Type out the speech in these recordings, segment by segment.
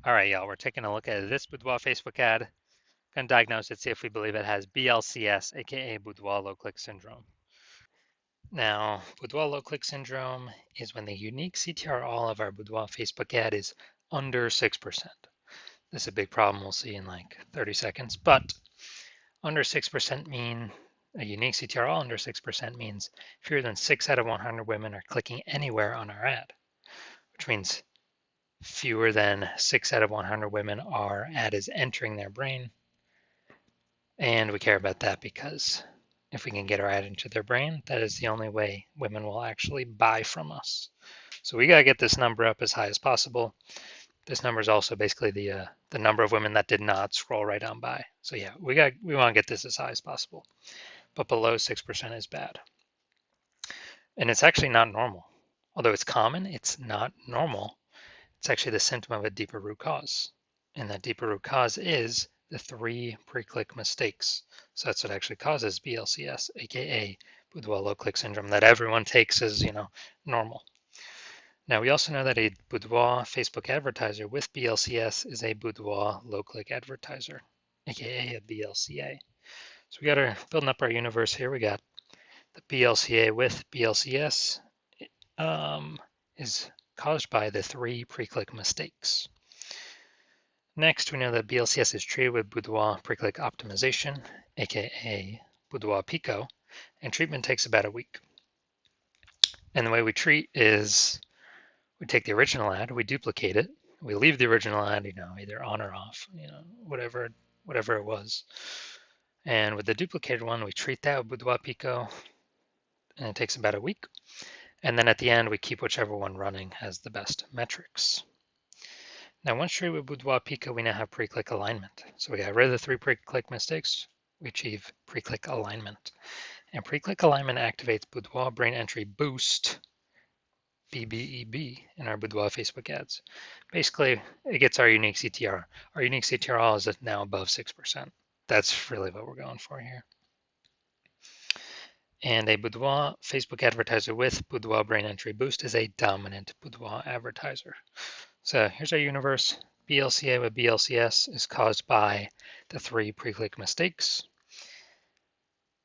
All right, y'all, we're taking a look at this Boudoir Facebook ad. Gonna diagnose it, see if we believe it has BLCS, aka Boudoir low click syndrome. Now, Boudoir low click syndrome is when the unique CTR all of our Boudoir Facebook ad is under 6%. This is a big problem we'll see in like 30 seconds, but under 6% mean a unique CTR all under 6% means fewer than 6 out of 100 women are clicking anywhere on our ad, which means fewer than 6 out of 100 women our ad is entering their brain. And we care about that because if we can get our ad into their brain, that is the only way women will actually buy from us. So we got to get this number up as high as possible. This number is also basically the number of women that did not scroll right on by. So yeah, we want to get this as high as possible. But below 6% is bad. And it's actually not normal. Although it's common, it's not normal. It's actually the symptom of a deeper root cause. And that deeper root cause is the 3 pre-click mistakes. So that's what actually causes BLCS, aka Boudoir low click syndrome, that everyone takes as, normal. Now we also know that a Boudoir Facebook advertiser with BLCS is a Boudoir low click advertiser, aka a BLCA. So we got our building up our universe here. We got the BLCA with BLCS is caused by the 3 pre-click mistakes. Next, we know that BLCS is treated with Boudoir pre-click optimization, aka Boudoir Pico, and treatment takes about a week. And the way we treat is we take the original ad, we duplicate it, we leave the original ad, either on or off, whatever it was. And with the duplicated one, we treat that with Boudoir Pico, and it takes about a week. And then at the end, we keep whichever one running has the best metrics. Now, once treated with Boudoir Pico, we now have pre-click alignment. So we got rid of the 3 pre-click mistakes. We achieve pre-click alignment. And pre-click alignment activates Boudoir Brain Entry Boost, BBEB, in our Boudoir Facebook ads. Basically, it gets our unique CTR. Our unique CTR is now above 6%. That's really what we're going for here. And a Boudoir Facebook advertiser with Boudoir Brain Entry Boost is a dominant Boudoir advertiser. So here's our universe. BLCA with BLCS is caused by the 3 pre-click mistakes.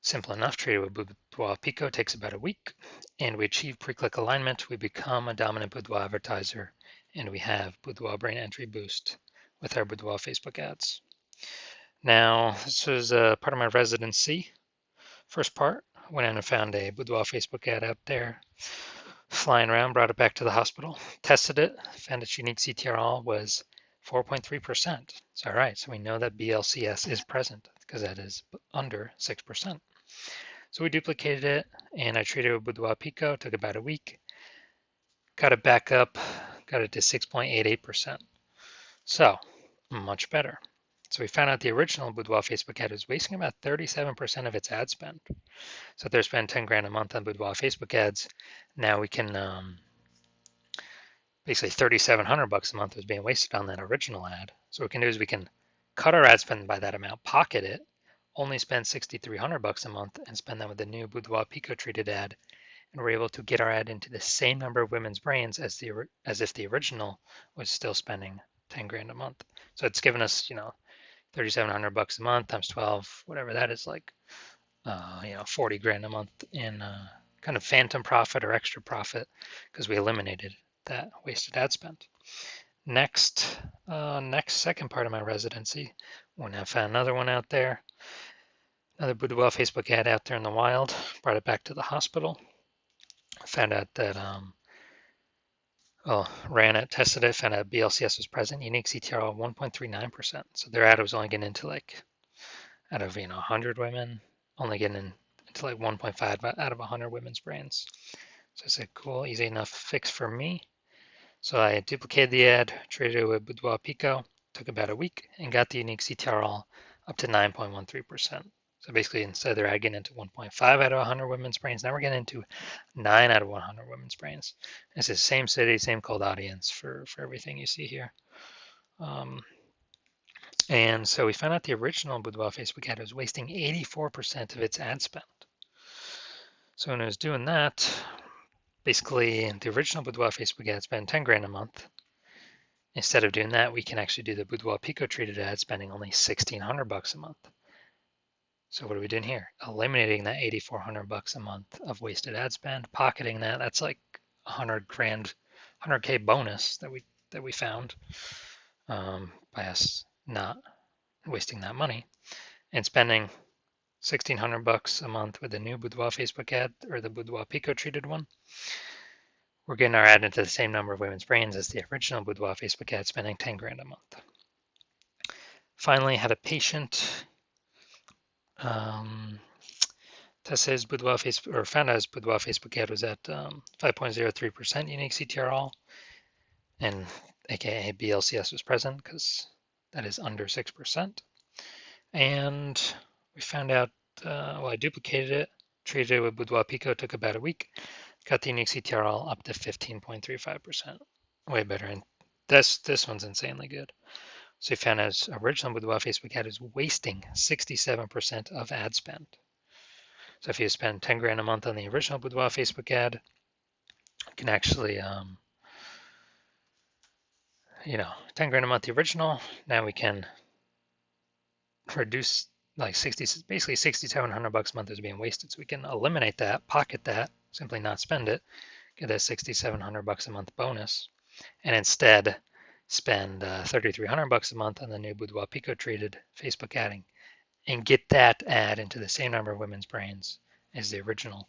Simple enough, treated with Boudoir Pico takes about a week, and we achieve pre-click alignment. We become a dominant Boudoir advertiser, and we have Boudoir Brain Entry Boost with our Boudoir Facebook ads. Now, this was part of my residency. First part, went in and found a Boudoir Facebook ad out there, flying around, brought it back to the hospital, tested it, found its unique CTRL was 4.3%. So all right, so we know that BLCS is present because that is under 6%. So we duplicated it and I treated it with Boudoir Pico, took about a week, got it back up, got it to 6.88%. So much better. So we found out the original Boudoir Facebook ad was wasting about 37% of its ad spend. So if they're spending 10 grand a month on Boudoir Facebook ads, now we can basically 3,700 bucks a month was being wasted on that original ad. So what we can do is we can cut our ad spend by that amount, pocket it, only spend 6,300 bucks a month, and spend that with the new Boudoir Pico treated ad, and we're able to get our ad into the same number of women's brains as if the original was still spending 10 grand a month. So it's given us 3,700 bucks a month times 12, whatever that is, like 40 grand a month in kind of phantom profit or extra profit because we eliminated that wasted ad spend. Next second part of my residency, when I found another one out there, another Boudoir Facebook ad out there in the wild, brought it back to the hospital, found out that ran it, tested it, found out BLCS was present, unique CTR of 1.39%. So their ad was only getting into like out of 100 women, only getting into like 1.5 out of 100 women's brains. So I said, cool, easy enough fix for me. So I duplicated the ad, treated it with Boudoir Pico, took about a week, and got the unique CTRL up to 9.13%. So basically, instead of their ad getting into 1.5 out of 100 women's brains, now we're getting into 9 out of 100 women's brains. It's the same city, same cold audience for everything you see here. And so we found out the original Boudoir Facebook ad was wasting 84% of its ad spend. So when it was doing that, basically the original Boudoir Facebook ad spent 10 grand a month, Instead of doing that, we can actually do the Boudoir Pico treated ad spending only $1,600 a month. So what are we doing here? Eliminating that $8,400 a month of wasted ad spend, pocketing that. That's like 100 grand, 100K bonus that we found by us not wasting that money and spending $1,600 a month with the new Boudoir Facebook ad or the Boudoir Pico treated one. We're getting our ad into the same number of women's brains as the original Boudoir Facebook ad, spending 10 grand a month. Finally, had a patient test his Boudoir Facebook, or found out his Boudoir Facebook ad was at 5.03% unique CTRL, and aka BLCS was present because that is under 6%. And we found out, well, I duplicated it, treated it with Boudoir Pico, took about a week, got the unique CTRL up to 15.35%, way better. And this one's insanely good. So we found his original Boudoir Facebook ad is wasting 67% of ad spend. So if you spend 10 grand a month on the original Boudoir Facebook ad, you can actually, 10 grand a month the original. Now we can reduce like basically $6,700 a month is being wasted. So we can eliminate that, pocket that, simply not spend it, get a $6,700 a month bonus, and instead spend $3,300 a month on the new Boudoir Pico treated Facebook adding, and get that ad into the same number of women's brains as the original.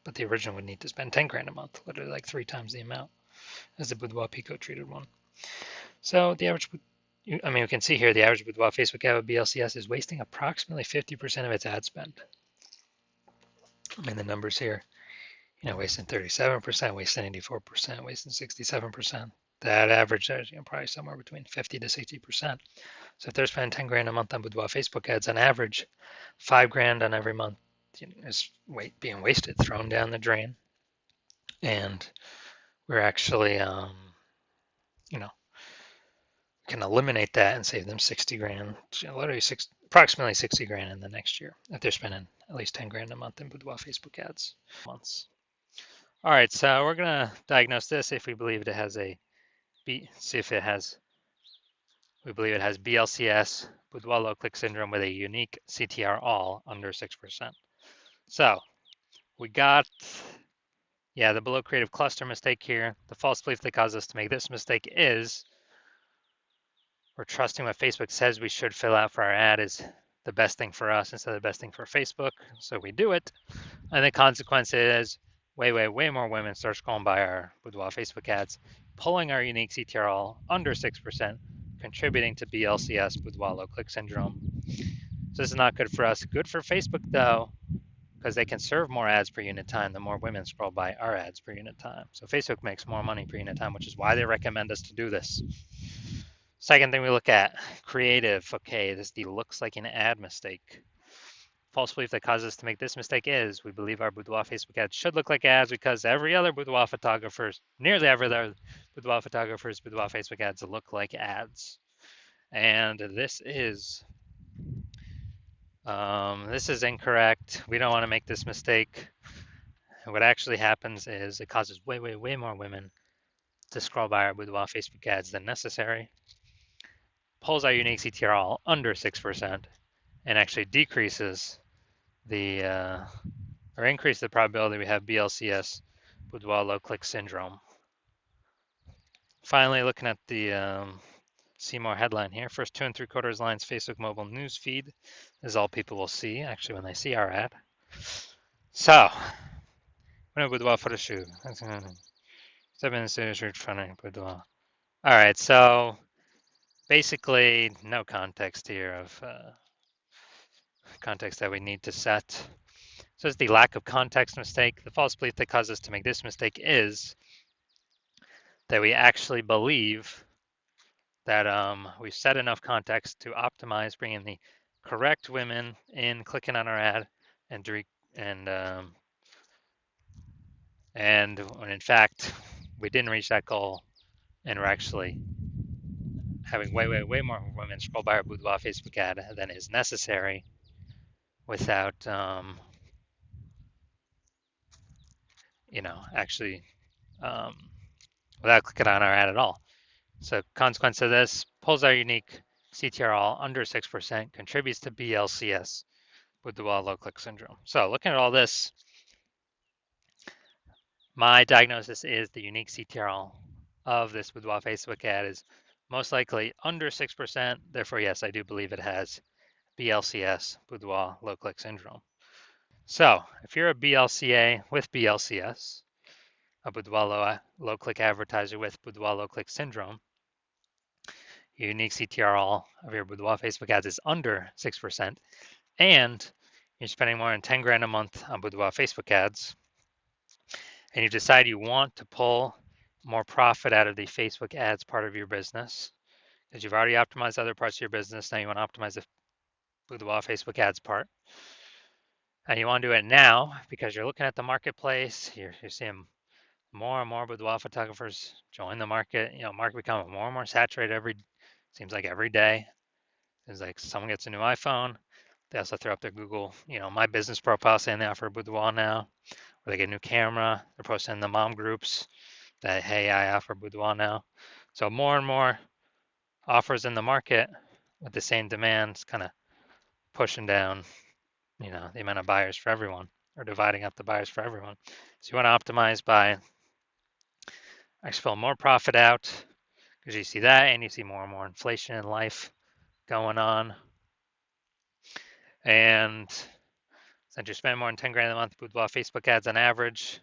But the original would need to spend 10 grand a month, literally like 3 times the amount as the Boudoir Pico treated one. So the average, we can see here the average Boudoir Facebook ad with BLCS is wasting approximately 50% of its ad spend. The numbers here, wasting 37%, wasting 84%, wasting 67%. That average is probably somewhere between 50 to 60%. So if they're spending 10 grand a month on Boudoir Facebook ads, on average, 5 grand on every month is being wasted, thrown down the drain. And we're actually, can eliminate that and save them 60 grand, literally approximately 60 grand in the next year if they're spending at least 10 grand a month in Boudoir Facebook ads. Months. All right, so we're gonna diagnose this if we believe it has we believe it has BLCS, Boudoir low click syndrome with a unique CTR all under 6%. So we got, the below creative cluster mistake here. The false belief that caused us to make this mistake is we're trusting what Facebook says we should fill out for our ad is the best thing for us instead of the best thing for Facebook. So we do it. And the consequence is way more women start scrolling by our Boudoir Facebook ads, pulling our unique CTRL under 6%, contributing to BLCS, Boudoir low click syndrome. So this is not good for us. Good for Facebook though, because they can serve more ads per unit time the more women scroll by our ads per unit time. So Facebook makes more money per unit time, which is why they recommend us to do this. Second thing we look at, creative. Okay, this looks like an ad mistake. False belief that causes us to make this mistake is we believe our Boudoir Facebook ads should look like ads because every other Boudoir photographer's, nearly every other Boudoir photographer's Boudoir Facebook ads look like ads. And this is incorrect. We don't want to make this mistake. What actually happens is it causes way more women to scroll by our Boudoir Facebook ads than necessary, pulls our unique CTR under 6%, and actually decreases or increase the probability we have BLCS, Boudoir low click syndrome. Finally, looking at the see more headline here. First 2 3/4 lines Facebook mobile news feed is all people will see actually when they see our ad. So, Boudoir photo shoot. 7 search funding Boudoir. All right, so basically no context here of context that we need to set. So it's the lack of context mistake. The false belief that caused us to make this mistake is that we actually believe that we've set enough context to optimize bringing the correct women in, clicking on our ad, and when in fact we didn't reach that goal, and we're actually having way more women scroll by our Boudoir Facebook ad than is necessary without actually without clicking on our ad at all. So consequence of this, pulls our unique CTRL under 6%, contributes to BLCS, Boudoir low click syndrome. So looking at all this, my diagnosis is the unique CTRL of this Boudoir Facebook ad is most likely under 6%. Therefore, yes, I do believe it has BLCS, Boudoir low click syndrome. So if you're a BLCA with BLCS, a Boudoir low click advertiser with Boudoir low click syndrome, your unique CTRL of your Boudoir Facebook ads is under 6%, and you're spending more than 10 grand a month on Boudoir Facebook ads, and you decide you want to pull more profit out of the Facebook ads part of your business, because you've already optimized other parts of your business, now you want to optimize the Boudoir Facebook ads part. And you want to do it now because you're looking at the marketplace, you're seeing more and more boudoir photographers join the market. Market becoming more and more saturated seems like every day. It's like someone gets a new iPhone. They also throw up their Google, my business profile saying they offer boudoir now. Or they get a new camera. They're posting in the mom groups that, hey, I offer boudoir now. So more and more offers in the market with the same demands kind of pushing down, the amount of buyers for everyone, or dividing up the buyers for everyone. So you want to optimize by expel more profit out, because you see that and you see more and more inflation in life going on. And since you spend more than 10 grand a month with Boudoir Facebook ads on average,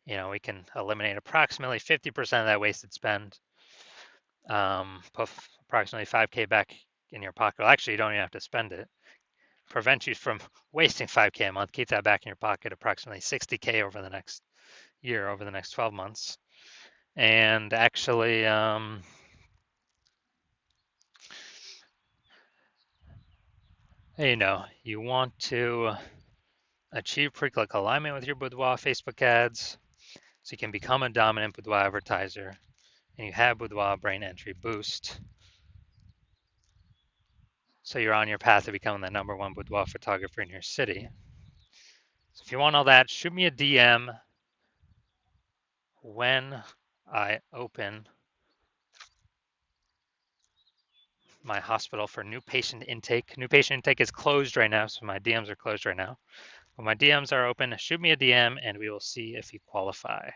we can eliminate approximately 50% of that wasted spend. Put approximately 5K back in your pocket. Well, actually, you don't even have to spend it. Prevent you from wasting 5K a month. Keep that back in your pocket, approximately 60K over the next year, over the next 12 months. And actually, you want to achieve pre-click alignment with your Boudoir Facebook ads so you can become a dominant Boudoir advertiser, and you have Boudoir brain entry boost. So you're on your path to becoming the #1 boudoir photographer in your city. So if you want all that, shoot me a DM when I open my hospital for new patient intake. New patient intake is closed right now, so my DMs are closed right now. When my DMs are open, shoot me a DM and we will see if you qualify.